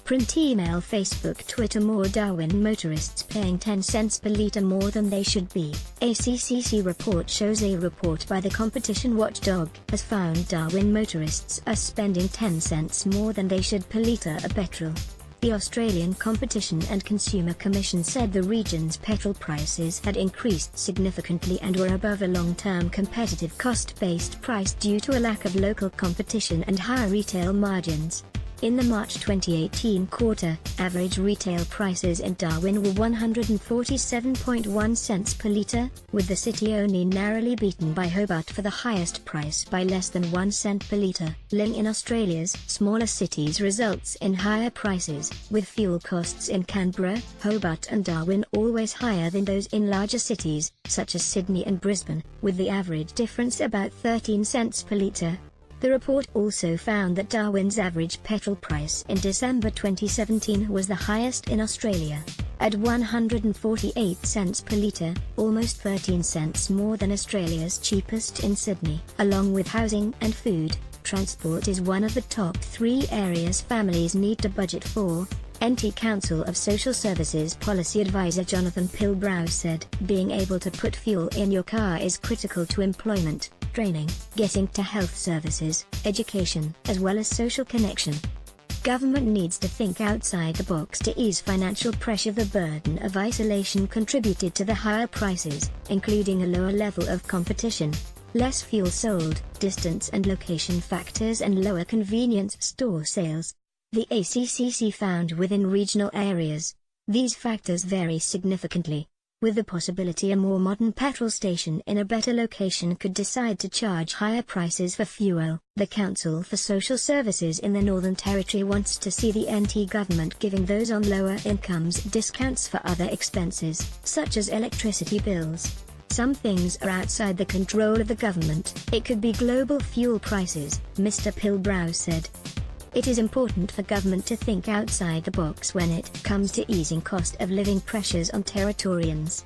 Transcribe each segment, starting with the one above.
print, email, Facebook, Twitter. More Darwin motorists paying 10 cents per litre more than they should be. ACCC report shows a report by the competition watchdog has found Darwin motorists are spending 10 cents more than they should per litre of petrol. The Australian Competition and Consumer Commission said the region's petrol prices had increased significantly and were above a long-term competitive cost-based price due to a lack of local competition and higher retail margins. In the March 2018 quarter, average retail prices in Darwin were 147.1 cents per litre, with the city only narrowly beaten by Hobart for the highest price by less than 1 cent per litre. Living in Australia's smaller cities results in higher prices, with fuel costs in Canberra, Hobart and Darwin always higher than those in larger cities, such as Sydney and Brisbane, with the average difference about 13 cents per litre. The report also found that Darwin's average petrol price in December 2017 was the highest in Australia, at 148 cents per litre, almost 13 cents more than Australia's cheapest in Sydney. Along with housing and food, transport is one of the top 3 areas families need to budget for. NT Council of Social Services Policy Advisor Jonathan Pilbrow said, "Being able to put fuel in your car is critical to employment, training, getting to health services, education, as well as social connection. Government needs to think outside the box to ease financial pressure." The burden of isolation contributed to the higher prices, including a lower level of competition, less fuel sold, distance and location factors and lower convenience store sales. The ACCC found within regional areas, these factors vary significantly, with the possibility a more modern petrol station in a better location could decide to charge higher prices for fuel. The Council for Social Services in the Northern Territory wants to see the NT government giving those on lower incomes discounts for other expenses, such as electricity bills. Some things are outside the control of the government. It could be global fuel prices, Mr. Pilbrow said. It is important for government to think outside the box when it comes to easing cost of living pressures on Territorians.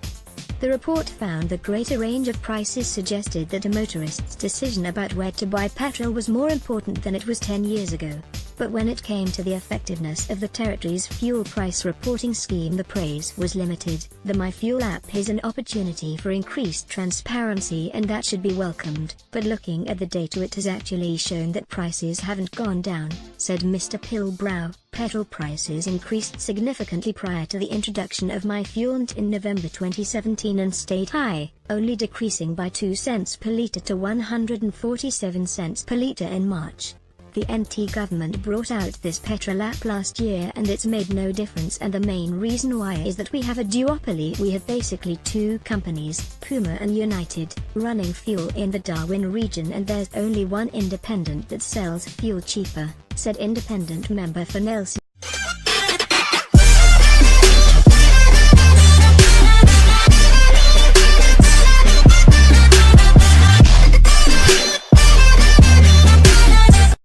The report found that greater range of prices suggested that a motorist's decision about where to buy petrol was more important than it was 10 years ago. But when it came to the effectiveness of the Territory's fuel price reporting scheme, the praise was limited. The MyFuel app is an opportunity for increased transparency and that should be welcomed. But looking at the data, it has actually shown that prices haven't gone down, said Mr. Pilbrow. Petrol prices increased significantly prior to the introduction of MyFuel in November 2017 and stayed high, only decreasing by 2 cents per litre to 147 cents per litre in March. The NT government brought out this petrol app last year and it's made no difference, and the main reason why is that we have a duopoly. We have basically 2 companies, Puma and United, running fuel in the Darwin region, and there's only one independent that sells fuel cheaper, said independent member for Nelson.